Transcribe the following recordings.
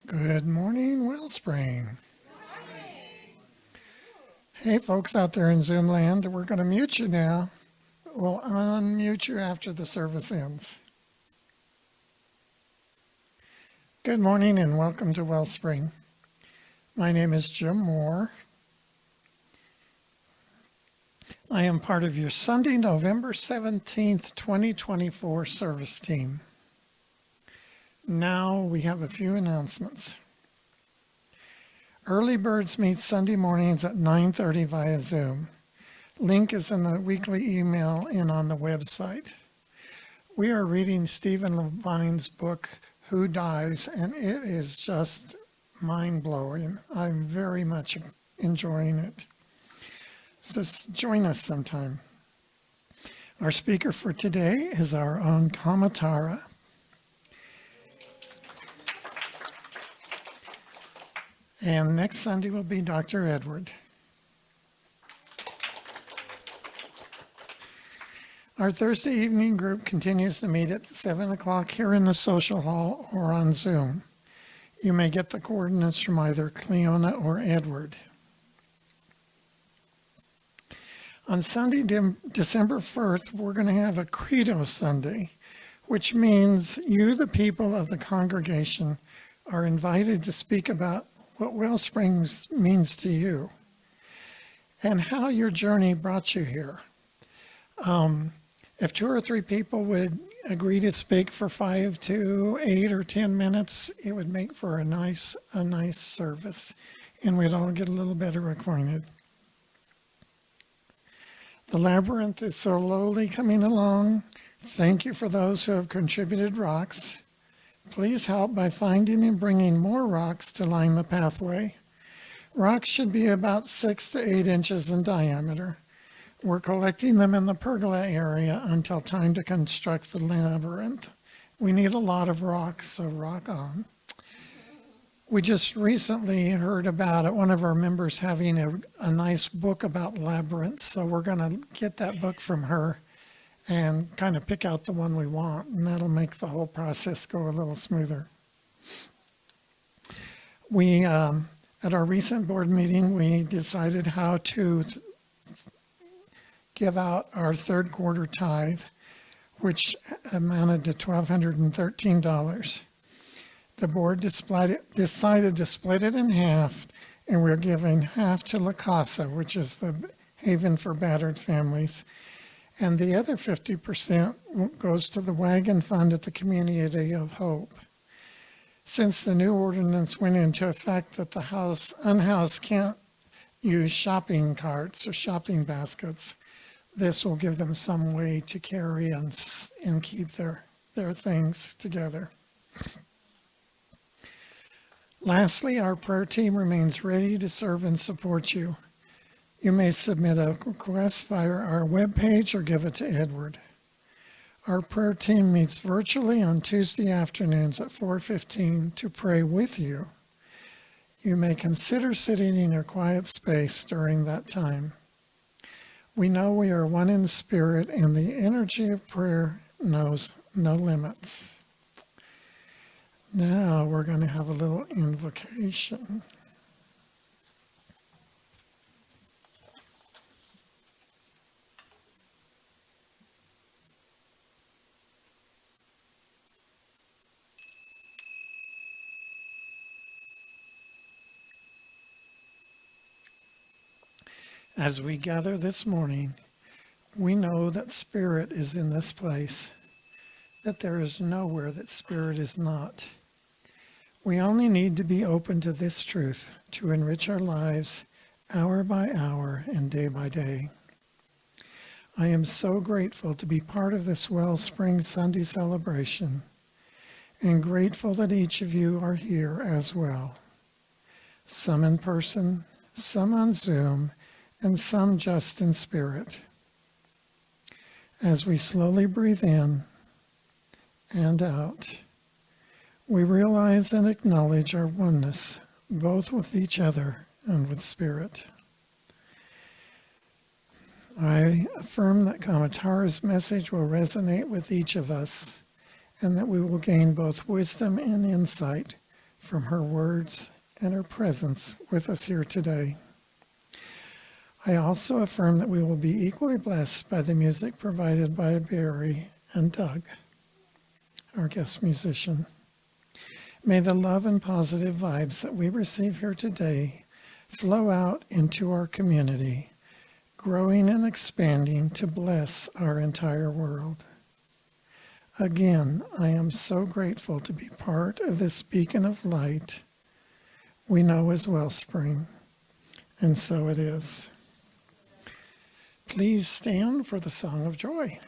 Good morning, Wellspring. Hey, folks out there in Zoom land, we're going to mute you now. We'll unmute you after the service ends. Good morning and welcome to Wellspring. My name is Jim Moore. I am part of your Sunday, November 17th, 2024 service team. Now we have a few announcements. Early Birds meet Sunday mornings at 9:30 via Zoom. Link is in the weekly email and on the website. We are reading Stephen Levine's book, Who Dies, and it is just mind-blowing. I'm very much enjoying it. So join us sometime. Our speaker for today is our own Kamatara. And next Sunday will be Dr. Edward. Our Thursday evening group continues to meet at 7 o'clock here in the social hall or on Zoom. You may get the coordinates from either Cleona or Edward. On Sunday, December 1st, we're going to have a Credo Sunday, which means you, the people of the congregation, are invited to speak about what Wellspring means to you and how your journey brought you here. If 2 or 3 people would agree to speak for 5 to 8 or 10 minutes, it would make for a nice service, and we'd all get a little better acquainted. The labyrinth is slowly coming along. Thank you for those who have contributed rocks. Please help by finding and bringing more rocks to line the pathway. Rocks should be about 6 to 8 inches in diameter. We're collecting them in the pergola area until time to construct the labyrinth. We need a lot of rocks, so rock on. We just recently heard about one of our members having a nice book about labyrinths, so we're going to get that book from her and kind of pick out the one we want, and that'll make the whole process go a little smoother. We, at our recent board meeting, we decided how to give out our third quarter tithe, which amounted to $1,213. The board decided to split it in half, and we're giving half to La Casa, which is the haven for battered families. And the other 50% goes to the wagon fund at the Community of Hope. Since the new ordinance went into effect that the unhoused can't use shopping carts or shopping baskets, this will give them some way to carry and keep their things together. Lastly, our prayer team remains ready to serve and support you. You may submit a request via our webpage or give it to Edward. Our prayer team meets virtually on Tuesday afternoons at 4:15 to pray with you. You may consider sitting in your quiet space during that time. We know we are one in spirit, and the energy of prayer knows no limits. Now we're going to have a little invocation. As we gather this morning, we know that Spirit is in this place, that there is nowhere that Spirit is not. We only need to be open to this truth to enrich our lives hour by hour and day by day. I am so grateful to be part of this Wellspring Sunday celebration, and grateful that each of you are here as well. Some in person, some on Zoom, and some just in spirit. As we slowly breathe in and out, we realize and acknowledge our oneness, both with each other and with Spirit. I affirm that Kamatara's message will resonate with each of us, and that we will gain both wisdom and insight from her words and her presence with us here today. I also affirm that we will be equally blessed by the music provided by Barry and Doug, our guest musician. May the love and positive vibes that we receive here today flow out into our community, growing and expanding to bless our entire world. Again, I am so grateful to be part of this beacon of light we know as Wellspring, and so it is. Please stand for the Song of Joy.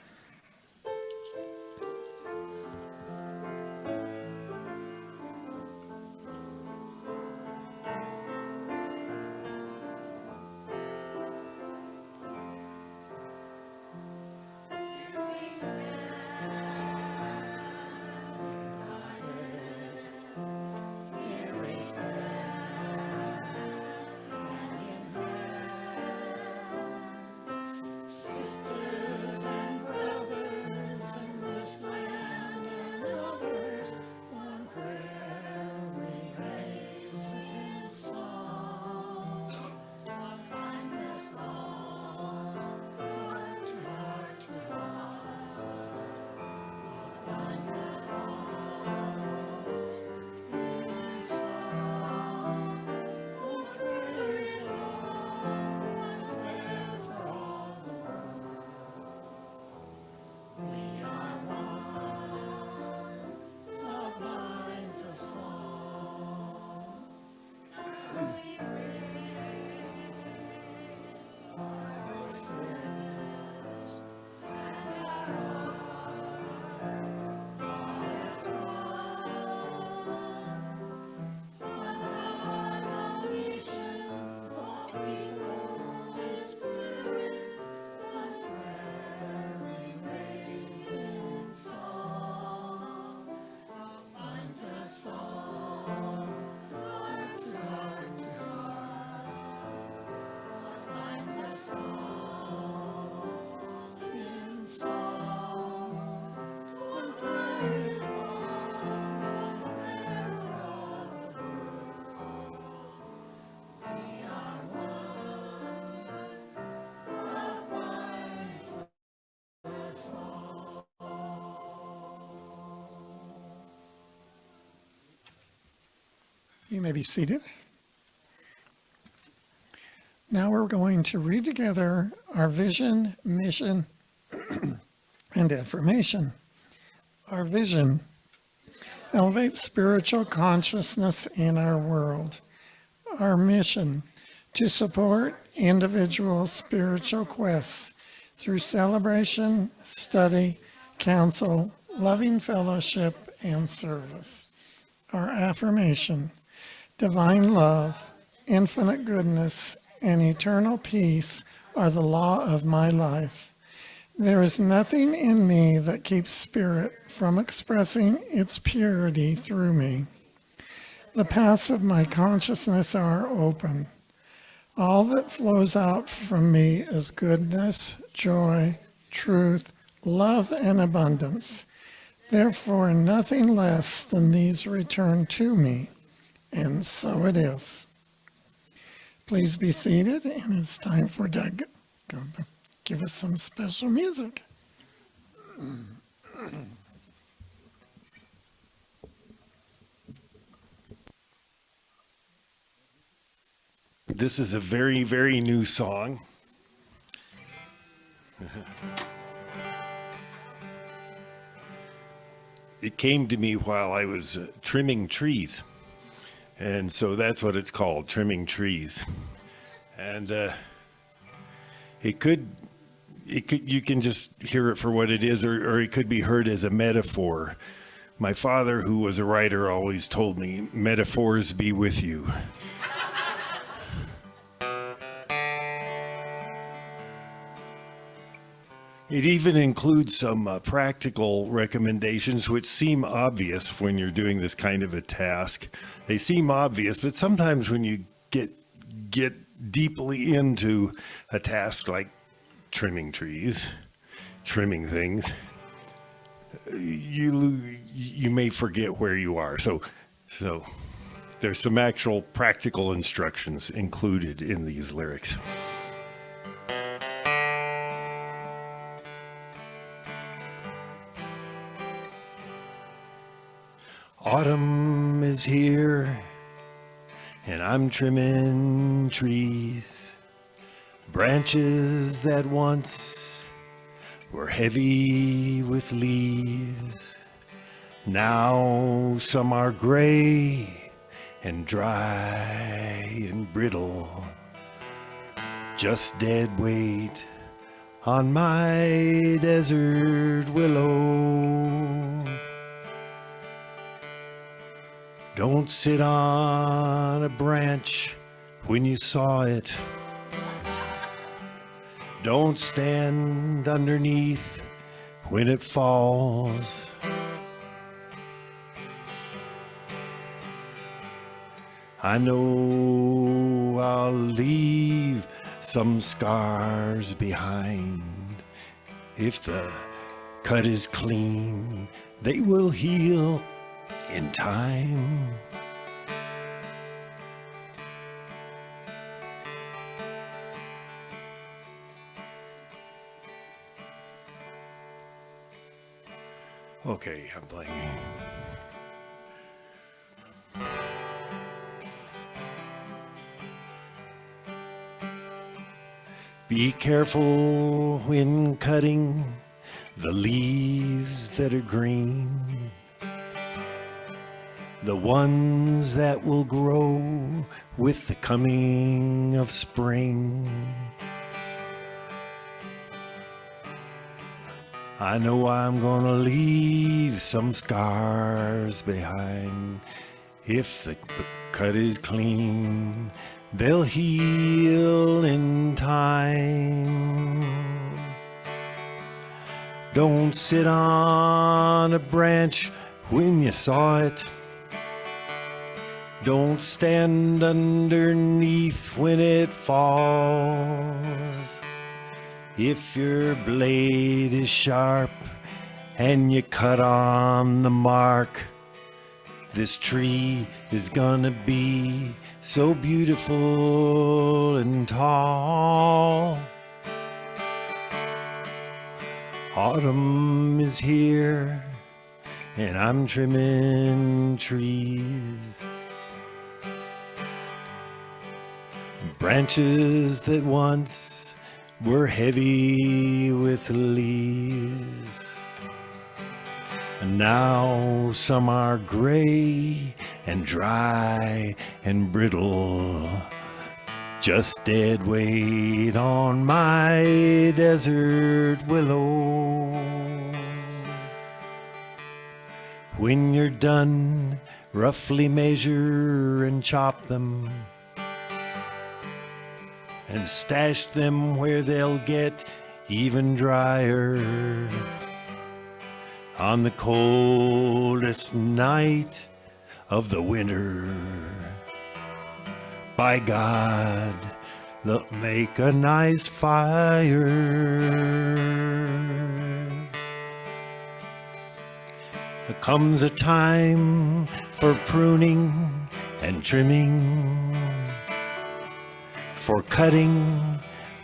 You may be seated. Now we're going to read together our vision, mission, and affirmation. Our vision: elevate spiritual consciousness in our world. Our mission: to support individual spiritual quests through celebration, study, counsel, loving fellowship, and service. Our affirmation: divine love, infinite goodness, and eternal peace are the law of my life. There is nothing in me that keeps spirit from expressing its purity through me. The paths of my consciousness are open. All that flows out from me is goodness, joy, truth, love, and abundance. Therefore, nothing less than these return to me. And so it is. Please be seated, and it's time for Doug to give us some special music. This is a very, very new song. It came to me while I was trimming trees. And so that's what it's called, trimming trees. And you can just hear it for what it is, or it could be heard as a metaphor. My father, who was a writer, always told me, metaphors be with you. It even includes some practical recommendations which seem obvious when you're doing this kind of a task. They seem obvious, but sometimes when you get deeply into a task like trimming trees, trimming things, you may forget where you are. So There's some actual practical instructions included in these lyrics. Autumn is here, and I'm trimming trees, branches that once were heavy with leaves. Now some are gray and dry and brittle, just dead weight on my desert willow. Don't sit on a branch when you saw it. Don't stand underneath when it falls. I know I'll leave some scars behind. If the cut is clean, they will heal in time. Okay, I'm playing. Be careful when cutting the leaves that are green, the ones that will grow with the coming of spring. I know I'm gonna leave some scars behind. If the cut is clean, they'll heal in time. Don't sit on a branch when you saw it. Don't stand underneath when it falls. If your blade is sharp and you cut on the mark, this tree is gonna be so beautiful and tall. Autumn is here, and I'm trimming trees, branches that once were heavy with leaves. And now some are gray and dry and brittle, just dead weight on my desert willow. When you're done, roughly measure and chop them, and stash them where they'll get even drier. On the coldest night of the winter, by God, they'll make a nice fire. There comes a time for pruning and trimming, for cutting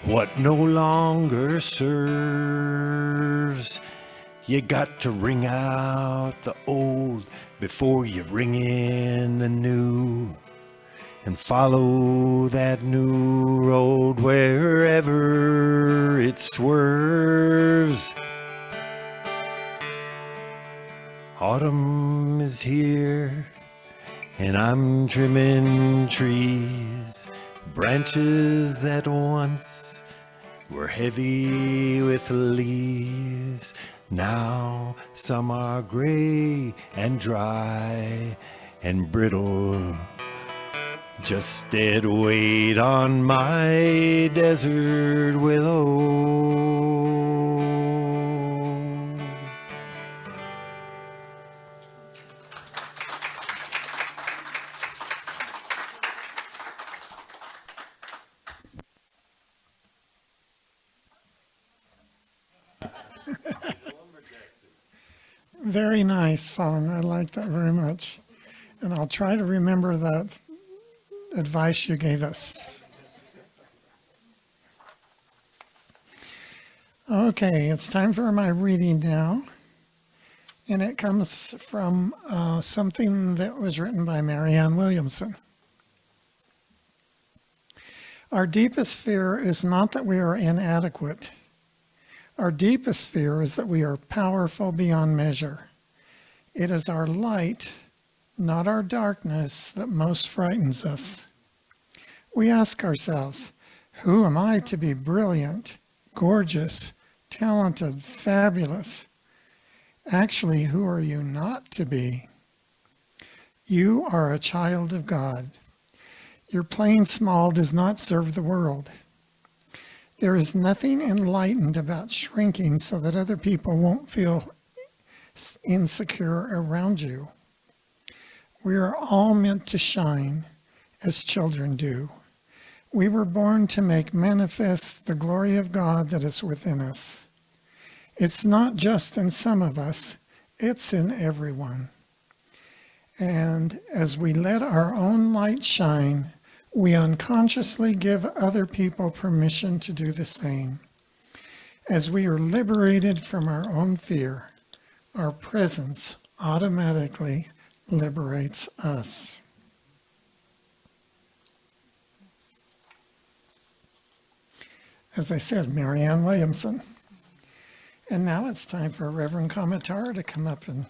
what no longer serves. You got to wring out the old before you ring in the new, and follow that new road wherever it swerves. Autumn is here, and I'm trimming trees, branches that once were heavy with leaves. Now some are gray and dry and brittle, just dead weight on my desert willow. Very nice song. I like that very much. And I'll try to remember that advice you gave us. Okay, it's time for my reading now. And it comes from something that was written by Marianne Williamson. Our deepest fear is not that we are inadequate. Our deepest fear is that we are powerful beyond measure. It is our light, not our darkness, that most frightens us. We ask ourselves, who am I to be brilliant, gorgeous, talented, fabulous? Actually, who are you not to be? You are a child of God. Your playing small does not serve the world. There is nothing enlightened about shrinking so that other people won't feel insecure around you. We are all meant to shine as children do. We were born to make manifest the glory of God that is within us. It's not just in some of us, it's in everyone. And as we let our own light shine, we unconsciously give other people permission to do the same. As we are liberated from our own fear, our presence automatically liberates us. As I said, Marianne Williamson. And now it's time for Reverend Kamatara to come up and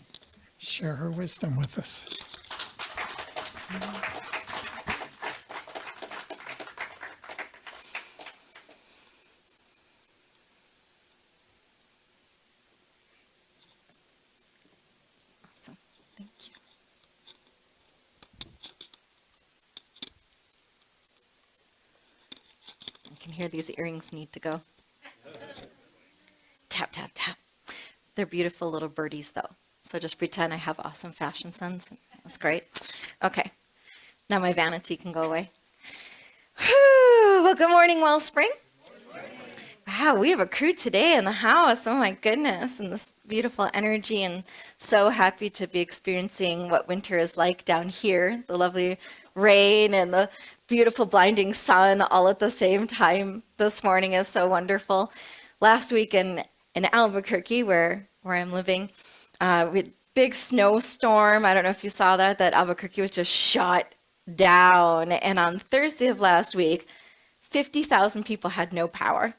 share her wisdom with us. Awesome. Thank you. I can hear these earrings need to go. Tap, tap, tap. They're beautiful little birdies, though. So just pretend I have awesome fashion sense. That's great. Okay. Now my vanity can go away. Whew. Well, good morning, Wellspring. Wow, we have a crew today in the house. Oh my goodness, and this beautiful energy, and so happy to be experiencing what winter is like down here. The lovely rain and the beautiful blinding sun all at the same time this morning is so wonderful. Last week in Albuquerque, where I'm living, we had big snowstorm. I don't know if you saw that Albuquerque was just shut down. And on Thursday of last week, 50,000 people had no power.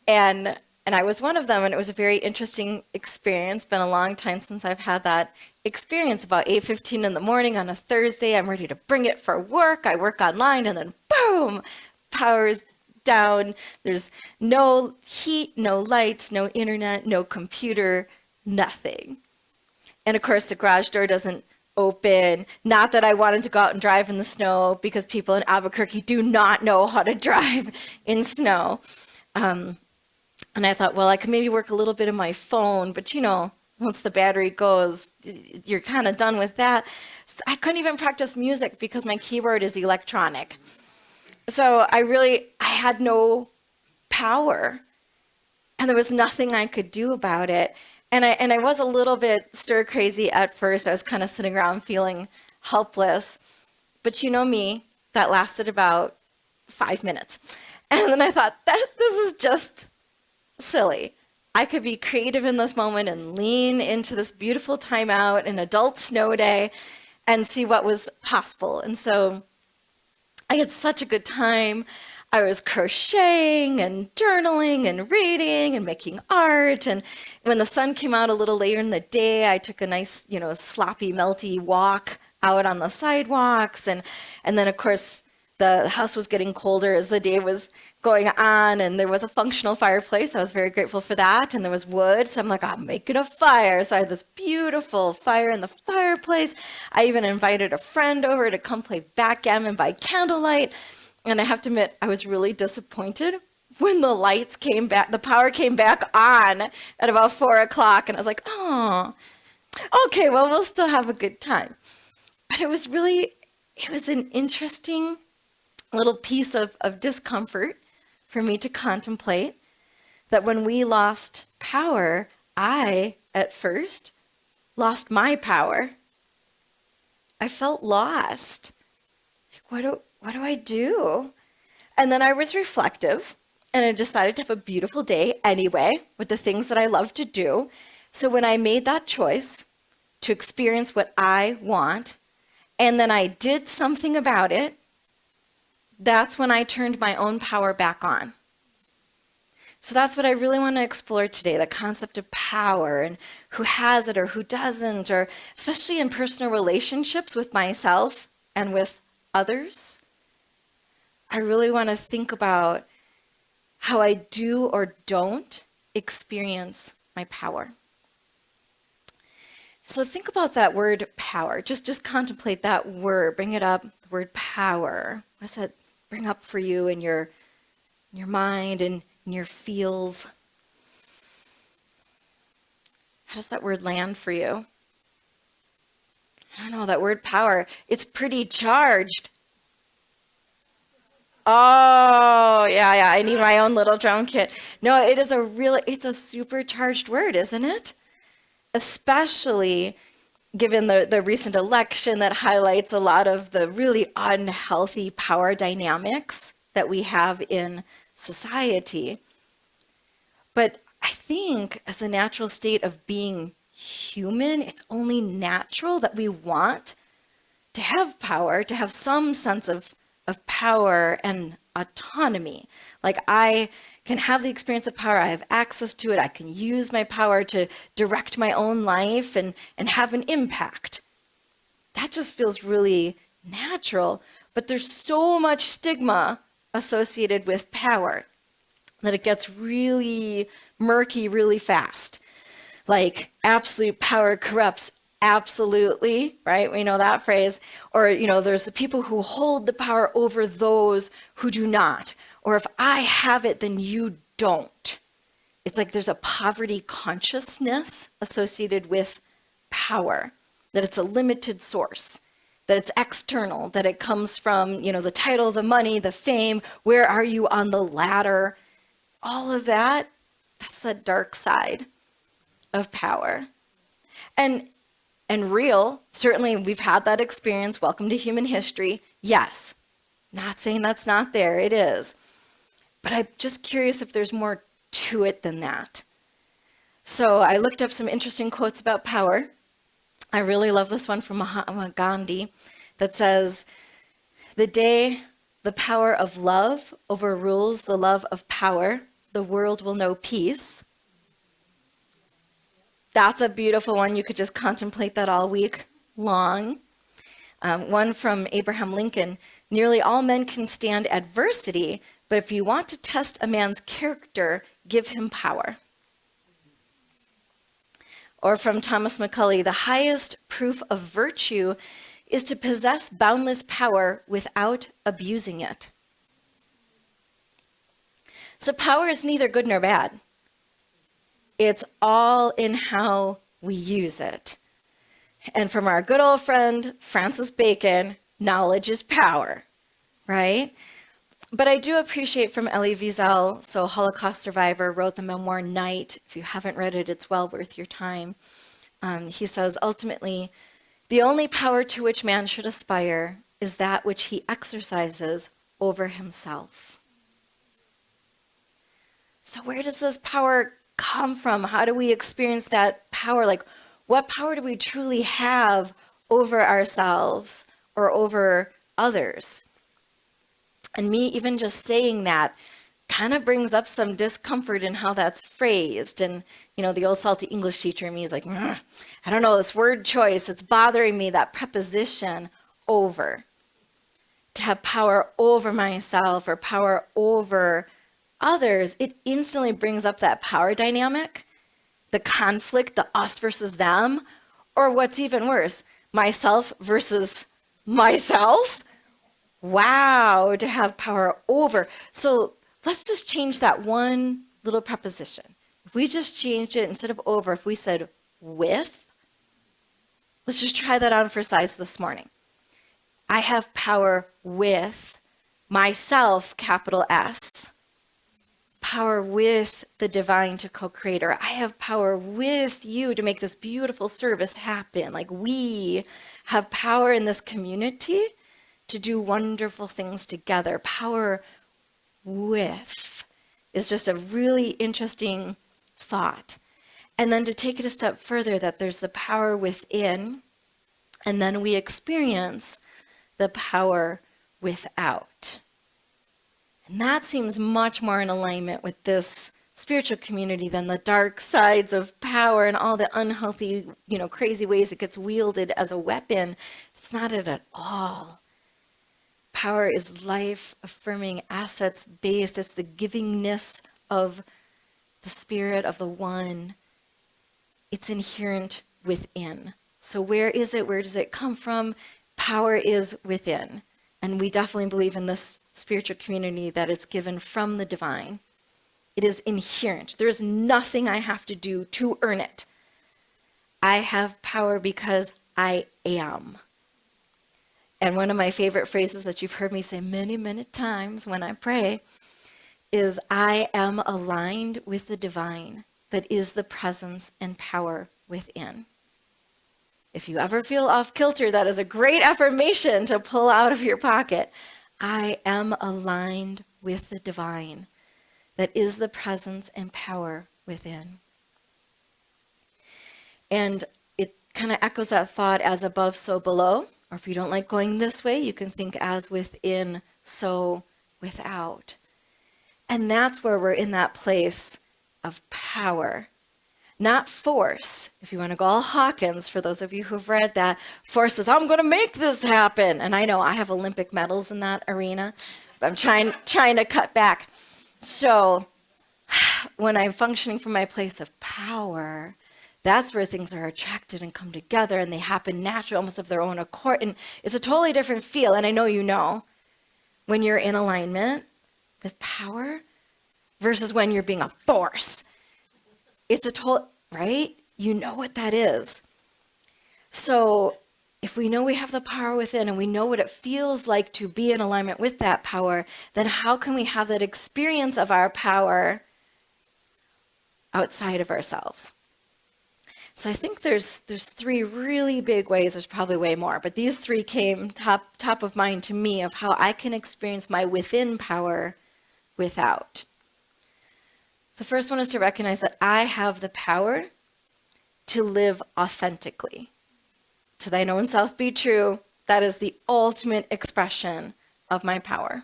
And I was one of them, and it was a very interesting experience. Been a long time since I've had that experience. About 8:15 in the morning on a Thursday, I'm ready to bring it for work. I work online, and then boom, power's down. There's no heat, no lights, no internet, no computer, nothing. And of course, the garage door doesn't open. Not that I wanted to go out and drive in the snow, because people in Albuquerque do not know how to drive in snow. And I thought, well, I could maybe work a little bit on my phone, but once the battery goes, you're kind of done with that. So I couldn't even practice music because my keyboard is electronic. So I had no power, and there was nothing I could do about it. And I was a little bit stir crazy at first. I was kind of sitting around feeling helpless. But you know me, that lasted about 5 minutes. And then I thought, this is just silly. I could be creative in this moment and lean into this beautiful time out, an adult snow day, and see what was possible. And so I had such a good time. I was crocheting and journaling and reading and making art. And when the sun came out a little later in the day, I took a nice, sloppy, melty walk out on the sidewalks. And then, of course, the house was getting colder as the day was going on, and there was a functional fireplace. I was very grateful for that. And there was wood. So I'm like, I'm making a fire. So I had this beautiful fire in the fireplace. I even invited a friend over to come play backgammon by candlelight. And I have to admit, I was really disappointed when the lights came back, the power came back on at about 4 o'clock. And I was like, oh, okay, well, we'll still have a good time. But it was an interesting little piece of discomfort for me to contemplate, that when we lost power, I, at first, lost my power. I felt lost. Like, what do I do? And then I was reflective and I decided to have a beautiful day anyway with the things that I love to do. So when I made that choice to experience what I want, and then I did something about it, that's when I turned my own power back on. So that's what I really want to explore today, the concept of power and who has it or who doesn't, or especially in personal relationships with myself and with others. I really want to think about how I do or don't experience my power. So think about that word power. Just contemplate that word. Bring it up, the word power. What does that bring up for you in your mind and in your feels? How does that word land for you? I don't know, that word power, it's pretty charged. Oh, yeah, I need my own little drum kit. No, it's a supercharged word, isn't it? Especially given the recent election that highlights a lot of the really unhealthy power dynamics that we have in society. But I think as a natural state of being human, it's only natural that we want to have power, to have some sense of power and autonomy. Like I can have the experience of power, I have access to it, I can use my power to direct my own life and have an impact. That just feels really natural, but there's so much stigma associated with power that it gets really murky really fast. Like absolute power corrupts absolutely, right? We know that phrase. Or, there's the people who hold the power over those who do not. Or if I have it, then you don't. It's like there's a poverty consciousness associated with power, that it's a limited source, that it's external, that it comes from, the title, the money, the fame. Where are you on the ladder? All of that, that's the dark side of power. And real, certainly we've had that experience. Welcome to human history. Yes, not saying that's not there, it is. But I'm just curious if there's more to it than that. So I looked up some interesting quotes about power. I really love this one from Mahatma Gandhi that says, "The day the power of love overrules the love of power, the world will know peace." That's a beautiful one. You could just contemplate that all week long. One from Abraham Lincoln, "Nearly all men can stand adversity, but if you want to test a man's character, give him power." Or from Thomas Macaulay, "The highest proof of virtue is to possess boundless power without abusing it." So power is neither good nor bad. It's all in how we use it. And from our good old friend, Francis Bacon, knowledge is power, right? But I do appreciate from Elie Wiesel, so Holocaust survivor, wrote the memoir Night. If you haven't read it, it's well worth your time. He says, ultimately, the only power to which man should aspire is that which he exercises over himself. So where does this power come from? How do we experience that power? Like, what power do we truly have over ourselves or over others? And me even just saying that kind of brings up some discomfort in how that's phrased. And, the old salty English teacher in me is like, I don't know, this word choice, it's bothering me, that preposition over. To have power over myself or power over others, it instantly brings up that power dynamic, the conflict, the us versus them, or what's even worse, myself versus myself. Wow, to have power over. So let's just change that one little preposition. If we just changed it, instead of over, if we said with, let's just try that on for size this morning. I have power with myself, capital S. power with the divine to co-create, or I have power with you to make this beautiful service happen. Like we have power in this community to do wonderful things together. Power with is just a really interesting thought. And then to take it a step further, that there's the power within, and then we experience the power without. And that seems much more in alignment with this spiritual community than the dark sides of power and all the unhealthy, crazy ways it gets wielded as a weapon. It's not it at all. Power is life affirming, assets based. It's the givingness of the spirit of the one. It's inherent within. So where is it? Where does it come from? Power is within. And we definitely believe in this spiritual community that it's given from the divine. It is inherent. There is nothing I have to do to earn it. I have power because I am. And one of my favorite phrases that you've heard me say many, many times when I pray is, I am aligned with the divine that is the presence and power within. If you ever feel off kilter, that is a great affirmation to pull out of your pocket. I am aligned with the divine that is the presence and power within. And it kind of echoes that thought, as above, so below. Or if you don't like going this way, you can think as within, so without. And that's where we're in that place of power, not force. If you want to go all Hawkins, for those of you who've read that, force says, I'm going to make this happen. And I know I have Olympic medals in that arena, but I'm trying to cut back. So when I'm functioning from my place of power, that's where things are attracted and come together, and they happen naturally, almost of their own accord. And it's a totally different feel. And I know when you're in alignment with power versus when you're being a force. It's a total, right? You know what that is. So if we know we have the power within and we know what it feels like to be in alignment with that power, then how can we have that experience of our power outside of ourselves? So I think there's three really big ways. There's probably way more, but these three came top of mind to me of how I can experience my within power without. The first one is to recognize that I have the power to live authentically. To thine own self be true. That is the ultimate expression of my power.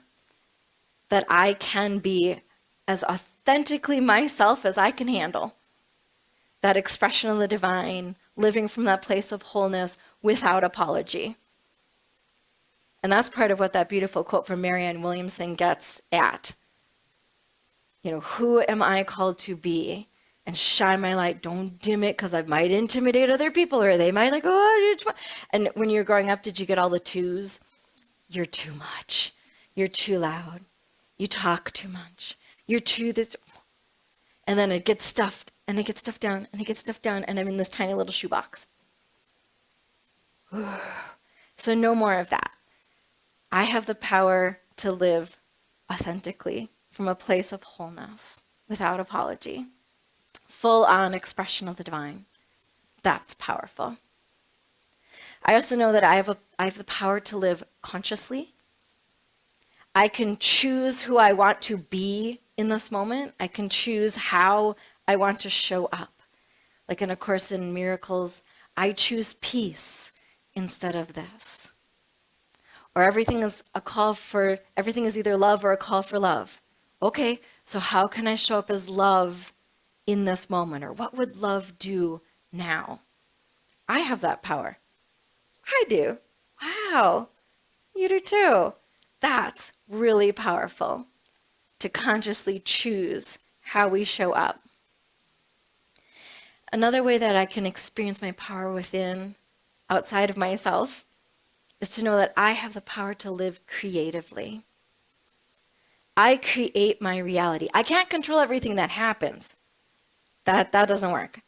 That I can be as authentically myself as I can handle. That expression of the divine, living from that place of wholeness without apology. And that's part of what that beautiful quote from Marianne Williamson gets at. Who am I called to be? And shine my light. Don't dim it, because I might intimidate other people, or they might oh, you're too much. And when you're growing up, did you get all the twos? You're too much. You're too loud. You talk too much. You're too this. And then it gets stuffed, and it gets stuffed down, and it gets stuffed down, and I'm in this tiny little shoebox. So no more of that. I have the power to live authentically from a place of wholeness, without apology. Full-on expression of the divine. That's powerful. I also know that I have the power to live consciously. I can choose who I want to be in this moment. I can choose how I want to show up. Like in A Course in Miracles, I choose peace instead of this. Or everything is either love or a call for love. Okay, so how can I show up as love in this moment? Or what would love do now? I have that power. I do. Wow, you do too. That's really powerful, to consciously choose how we show up. Another way that I can experience my power within, outside of myself, is to know that I have the power to live creatively. I create my reality. I can't control everything that happens. That doesn't work.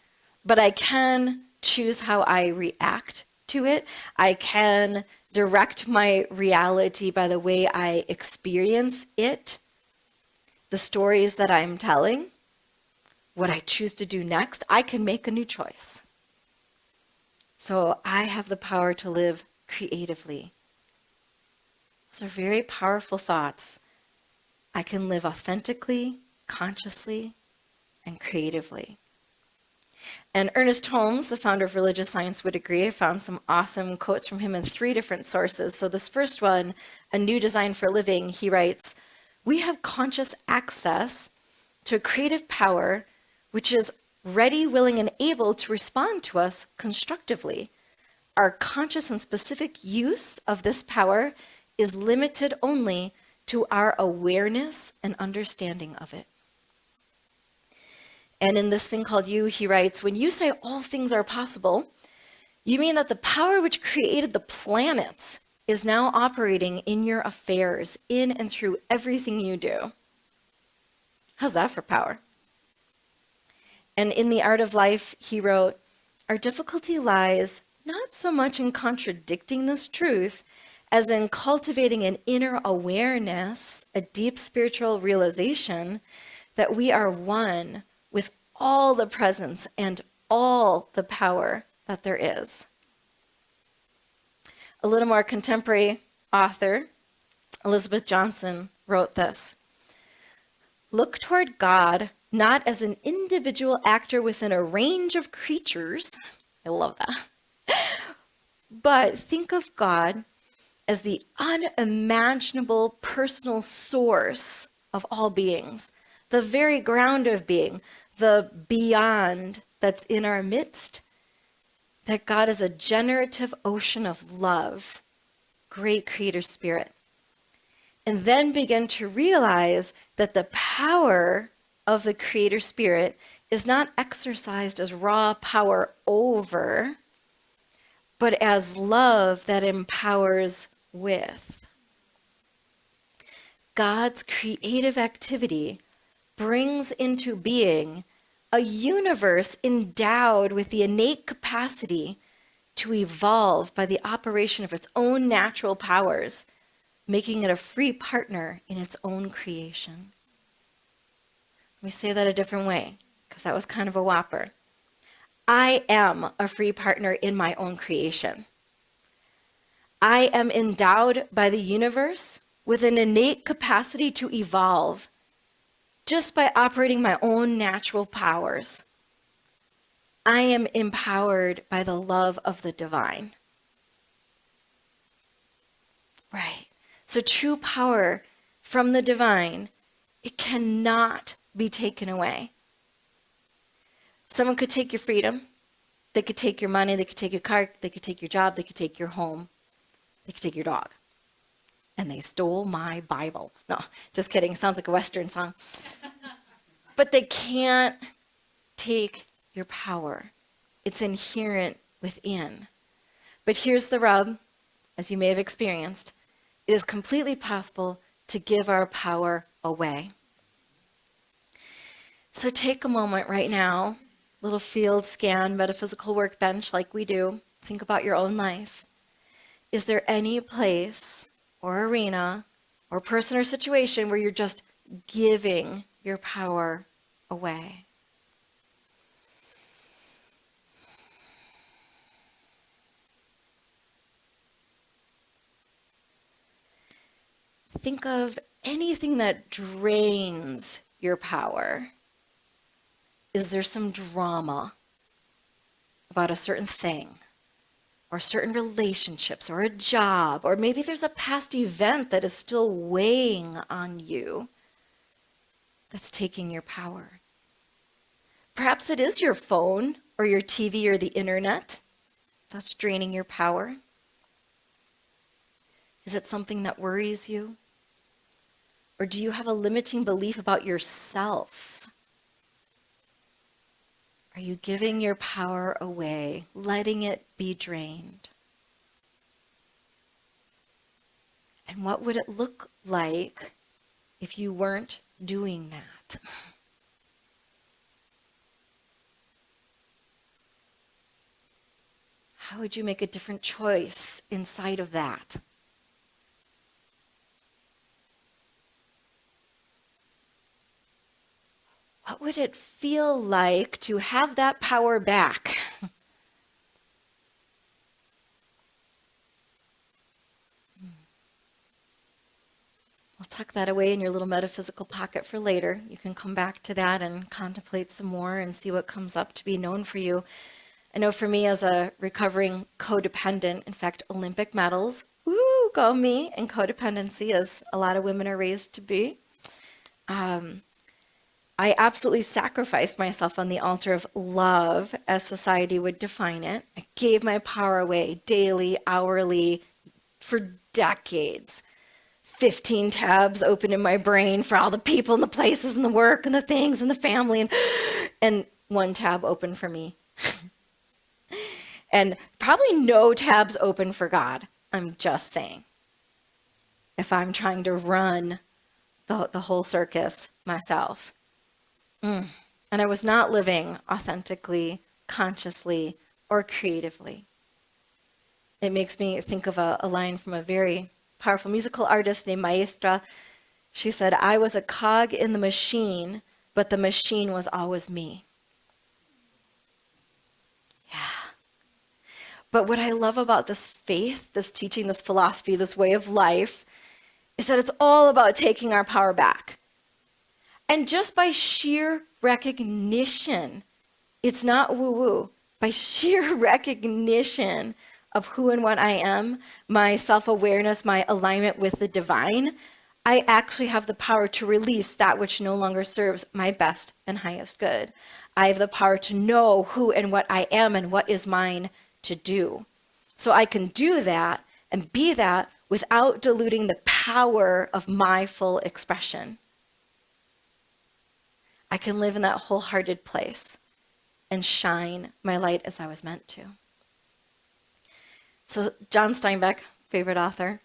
But I can choose how I react to it. I can direct my reality by the way I experience it. the stories that I'm telling, what I choose to do next, I can make a new choice. So I have the power to live creatively. Those are very powerful thoughts. I can live authentically, consciously, and creatively. And Ernest Holmes, the founder of religious science, would agree. I found some awesome quotes from him in 3 different sources. So this first one, A New Design for Living, he writes, "We have conscious access to a creative power which is ready, willing, and able to respond to us constructively. Our conscious and specific use of this power is limited only to our awareness and understanding of it." And in this thing called You, he writes, "When you say all things are possible, you mean that the power which created the planets is now operating in your affairs, in and through everything you do." How's that for power? And in The Art of Life, he wrote, "Our difficulty lies not so much in contradicting this truth as in cultivating an inner awareness, a deep spiritual realization that we are one with all the presence and all the power that there is." A little more contemporary author, Elizabeth Johnson, wrote this: "Look toward God not as an individual actor within a range of creatures," I love that, "but think of God as the unimaginable personal source of all beings, the very ground of being, the beyond that's in our midst, that God is a generative ocean of love, great creator spirit. And then begin to realize that the power of the creator spirit is not exercised as raw power over, but as love that empowers with. God's creative activity brings into being a universe endowed with the innate capacity to evolve by the operation of its own natural powers, making it a free partner in its own creation." Let me say that a different way, because that was kind of a whopper. I am a free partner in my own creation. I am endowed by the universe with an innate capacity to evolve just by operating my own natural powers. I am empowered by the love of the divine. Right. So true power from the divine, it cannot be taken away. Someone could take your freedom. They could take your money. They could take your car. They could take your job. They could take your home. They could take your dog. And they stole my Bible. No, just kidding. Sounds like a Western song. But they can't take your power. It's inherent within. But here's the rub, as you may have experienced. It is completely possible to give our power away. So take a moment right now, little field scan, metaphysical workbench like we do. Think about your own life. Is there any place or arena or person or situation where you're just giving your power away? Think of anything that drains your power. Is there some drama about a certain thing, or certain relationships, or a job, or maybe there's a past event that is still weighing on you that's taking your power? Perhaps it is your phone, or your TV, or the internet that's draining your power. Is it something that worries you? Or do you have a limiting belief about yourself? Are you giving your power away, letting it be drained? And what would it look like if you weren't doing that? How would you make a different choice inside of that? what would it feel like to have that power back? I'll tuck that away in your little metaphysical pocket for later. You can come back to that and contemplate some more and see what comes up to be known for you. I know for me as a recovering codependent, in fact, Olympic medals, woo, go me, and codependency, as a lot of women are raised to be. I absolutely sacrificed myself on the altar of love, as society would define it. I gave my power away daily, hourly, for decades. 15 tabs open in my brain for all the people and the places and the work and the things and the family, and one tab open for me. And probably no tabs open for God. I'm just saying. If I'm trying to run the whole circus myself. And I was not living authentically, consciously, or creatively. It makes me think of a line from a very powerful musical artist named Maestra. She said, "I was a cog in the machine, but the machine was always me." Yeah. But what I love about this faith, this teaching, this philosophy, this way of life, is that it's all about taking our power back. And just by sheer recognition, it's not woo-woo, by sheer recognition of who and what I am, my self-awareness, my alignment with the divine, I actually have the power to release that which no longer serves my best and highest good. I have the power to know who and what I am and what is mine to do. So I can do that and be that without diluting the power of my full expression. I can live in that wholehearted place and shine my light as I was meant to. So John Steinbeck, favorite author,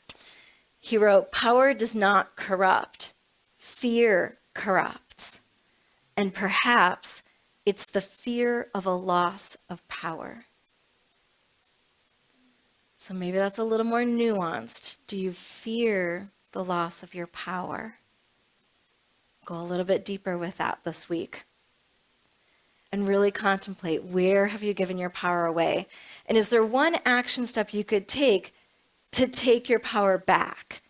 he wrote, "Power does not corrupt. Fear corrupts. And perhaps it's the fear of a loss of power." So maybe that's a little more nuanced. Do you fear the loss of your power? Go a little bit deeper with that this week. And really contemplate, where have you given your power away? And is there one action step you could take to take your power back?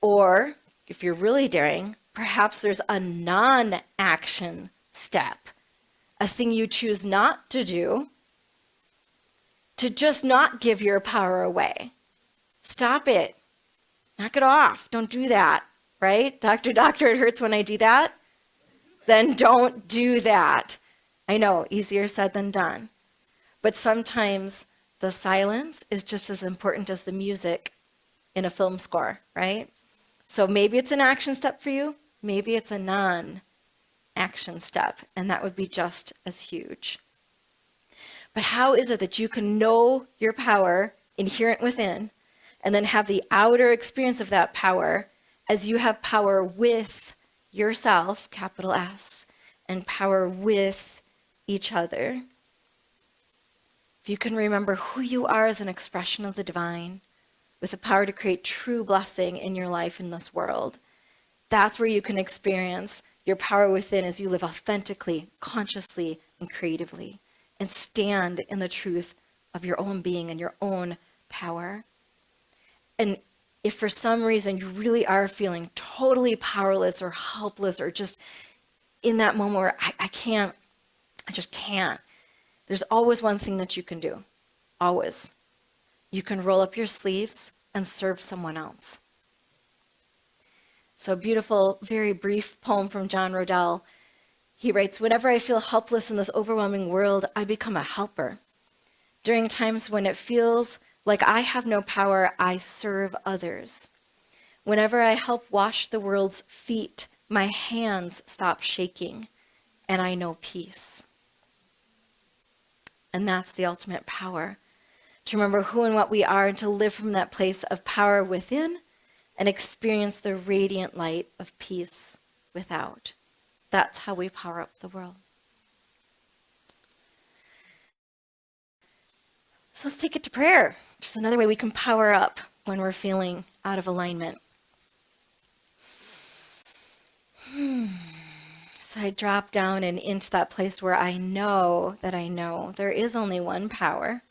Or, if you're really daring, perhaps there's a non-action step, a thing you choose not to do, to just not give your power away. Stop it. Knock it off. Don't do that, right? Doctor, it hurts when I do that. Then don't do that. I know, easier said than done. But sometimes the silence is just as important as the music in a film score, right? So maybe it's an action step for you. Maybe it's a non-action step, and that would be just as huge. But how is it that you can know your power inherent within and then have the outer experience of that power as you have power with yourself, capital S, and power with each other? If you can remember who you are as an expression of the divine, with the power to create true blessing in your life in this world, that's where you can experience your power within as you live authentically, consciously, and creatively, and stand in the truth of your own being and your own power. And if for some reason you really are feeling totally powerless or helpless or just in that moment where I just can't, there's always one thing that you can do. Always. You can roll up your sleeves and serve someone else. So a beautiful, very brief poem from John Rodell. He writes, "Whenever I feel helpless in this overwhelming world, I become a helper. During times when it feels like I have no power, I serve others. Whenever I help wash the world's feet, my hands stop shaking, and I know peace." And that's the ultimate power, to remember who and what we are and to live from that place of power within and experience the radiant light of peace without. That's how we power up the world. So let's take it to prayer, which is another way we can power up when we're feeling out of alignment. So I drop down and into that place where I know there is only one power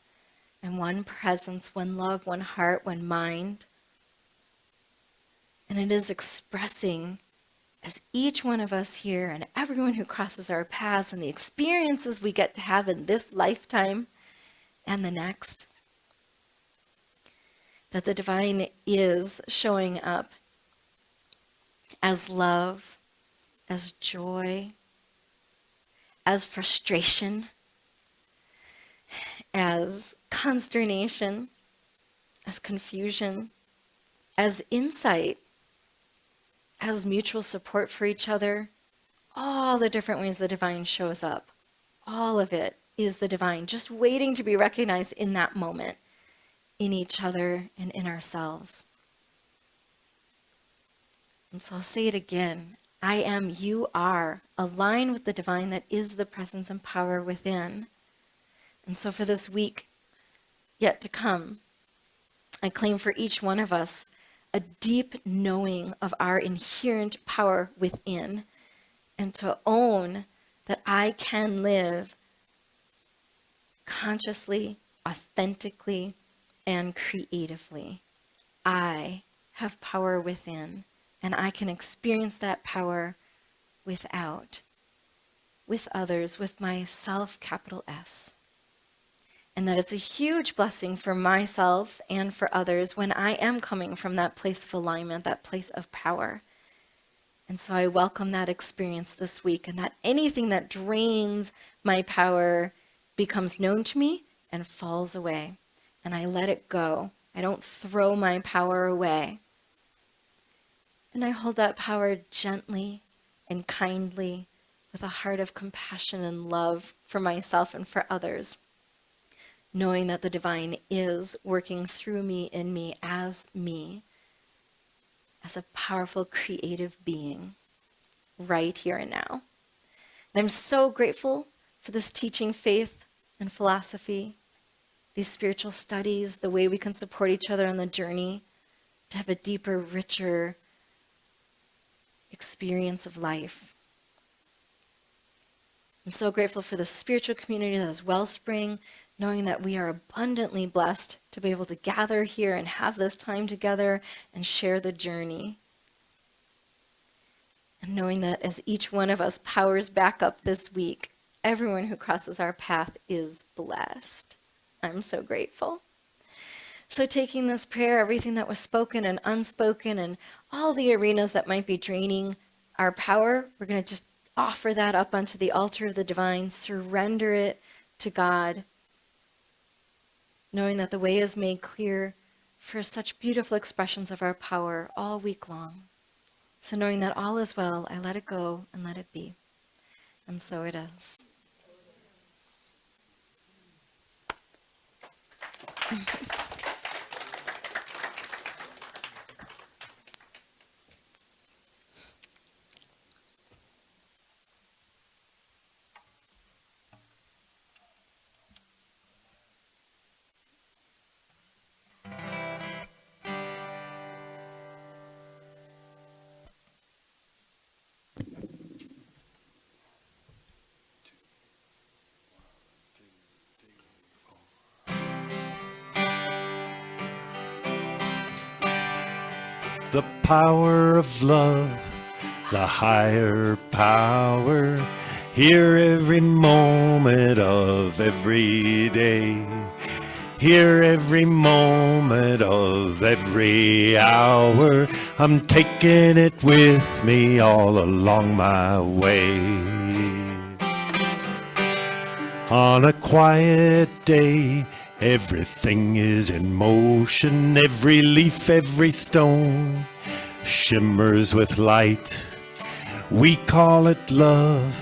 and one presence, one love, one heart, one mind. And it is expressing as each one of us here and everyone who crosses our paths and the experiences we get to have in this lifetime and the next, that the divine is showing up as love, as joy, as frustration, as consternation, as confusion, as insight, as mutual support for each other. All the different ways the divine shows up, all of it is the divine, just waiting to be recognized in that moment, in each other and in ourselves. And so I'll say it again. I am, you are, align with the divine that is the presence and power within. And so for this week yet to come, I claim for each one of us a deep knowing of our inherent power within, and to own that I can live consciously, authentically, and creatively. I have power within, and I can experience that power without, with others, with myself, capital S. And that it's a huge blessing for myself and for others when I am coming from that place of alignment, that place of power. And so I welcome that experience this week, and that anything that drains my power becomes known to me and falls away. And I let it go. I don't throw my power away. And I hold that power gently and kindly with a heart of compassion and love for myself and for others, knowing that the divine is working through me, in me, as a powerful creative being right here and now. And I'm so grateful for this teaching, faith, and philosophy, these spiritual studies, the way we can support each other on the journey to have a deeper, richer experience of life. I'm so grateful for the spiritual community that is Wellspring, knowing that we are abundantly blessed to be able to gather here and have this time together and share the journey. And knowing that as each one of us powers back up this week, everyone who crosses our path is blessed. I'm so grateful. So taking this prayer, everything that was spoken and unspoken and all the arenas that might be draining our power, we're going to just offer that up onto the altar of the divine, surrender it to God, knowing that the way is made clear for such beautiful expressions of our power all week long. So knowing that all is well, I let it go and let it be. And so it is. The power of love, the higher power, here every moment of every day, here every moment of every hour. I'm taking it with me all along my way. On a quiet day, everything is in motion, every leaf, every stone shimmers with light. We call it love,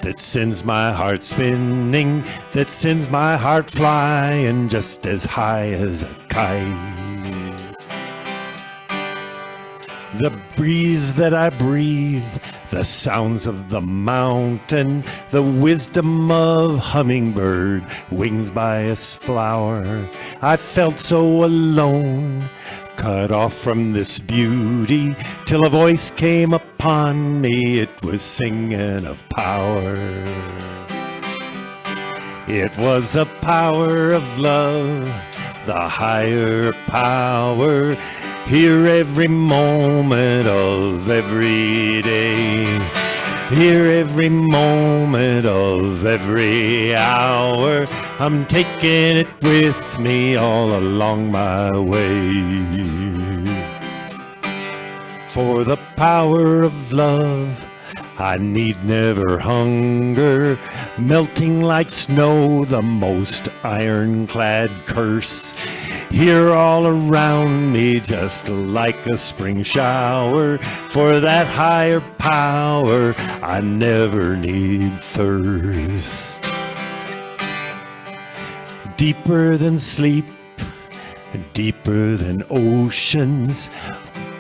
that sends my heart spinning, that sends my heart flying just as high as a kite. The breeze that I breathe, the sounds of the mountain, the wisdom of hummingbird, wings by a flower. I felt so alone, cut off from this beauty, till a voice came upon me. It was singing of power. It was the power of love, the higher power, here every moment of every day, here every moment of every hour. I'm taking it with me all along my way. For the power of love, I need never hunger, melting like snow, the most ironclad curse. Here all around me, just like a spring shower. For that higher power, I never need thirst. Deeper than sleep, deeper than oceans,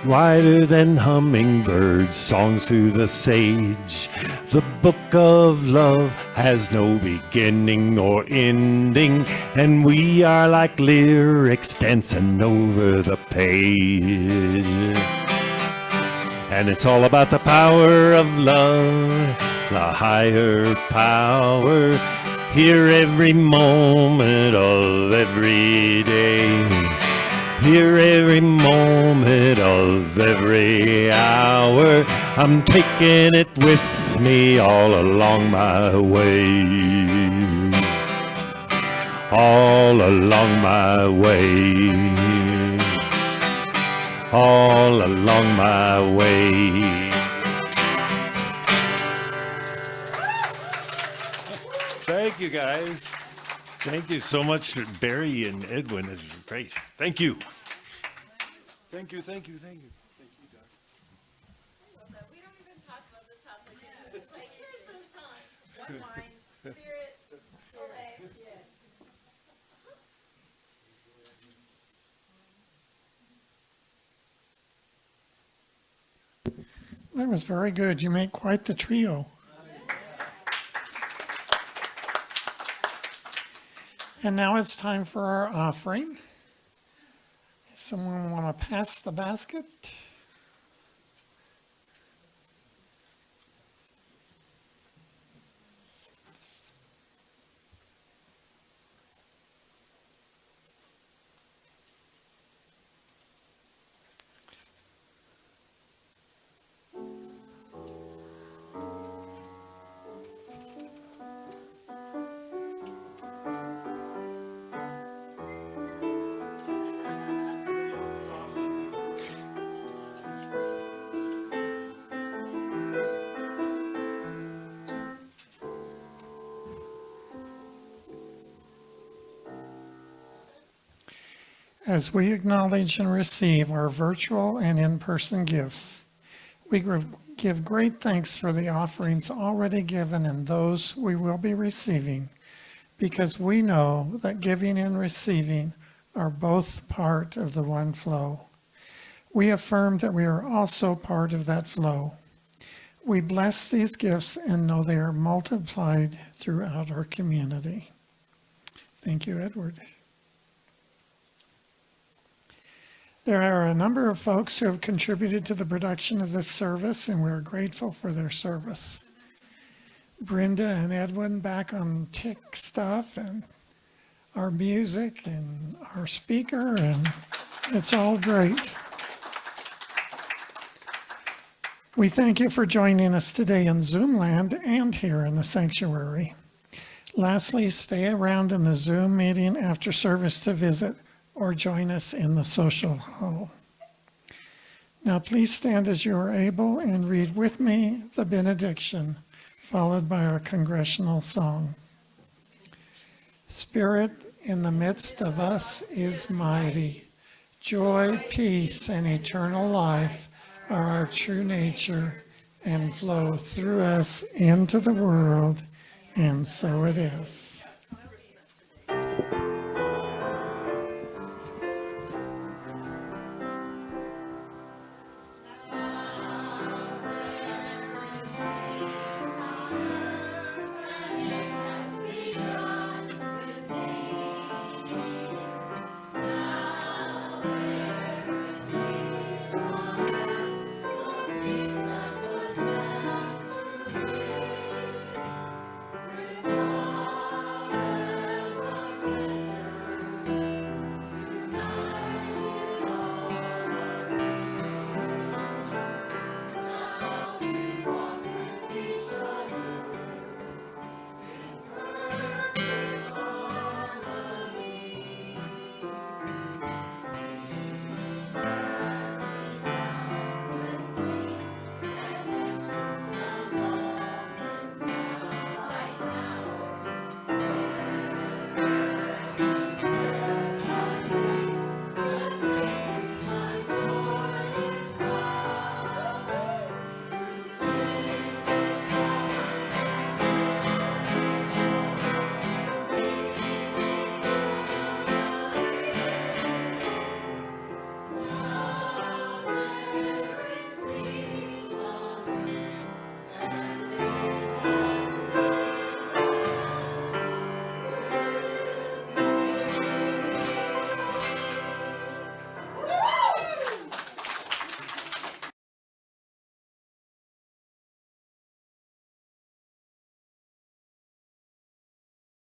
wider than hummingbirds, songs to the sage. The book of love has no beginning nor ending, and we are like lyrics dancing over the page. And it's all about the power of love, the higher power, here every moment of every day, here every moment of every hour. I'm taking it with me all along my way, all along my way, all along my way. Thank you, guys. Thank you so much, Barry and Edwin. It's great. Thank you. Thank you, thank you, thank you. We don't even talk about the topic. It's like, here's the song. One line, spirit. Okay. Yes. That was very good. You make quite the trio. And now it's time for our offering. Someone want to pass the basket? As we acknowledge and receive our virtual and in-person gifts, we give great thanks for the offerings already given and those we will be receiving, because we know that giving and receiving are both part of the one flow. We affirm that we are also part of that flow. We bless these gifts and know they are multiplied throughout our community. Thank you, Edward. There are a number of folks who have contributed to the production of this service, and we're grateful for their service. Brenda and Edwin back on tech stuff, and our music, and our speaker, and it's all great. We thank you for joining us today in Zoom land and here in the sanctuary. Lastly, stay around in the Zoom meeting after service to visit or join us in the social hall. Now please stand as you are able and read with me the benediction, followed by our congregational song. Spirit in the midst of us is mighty. Joy, peace, and eternal life are our true nature and flow through us into the world, and so it is.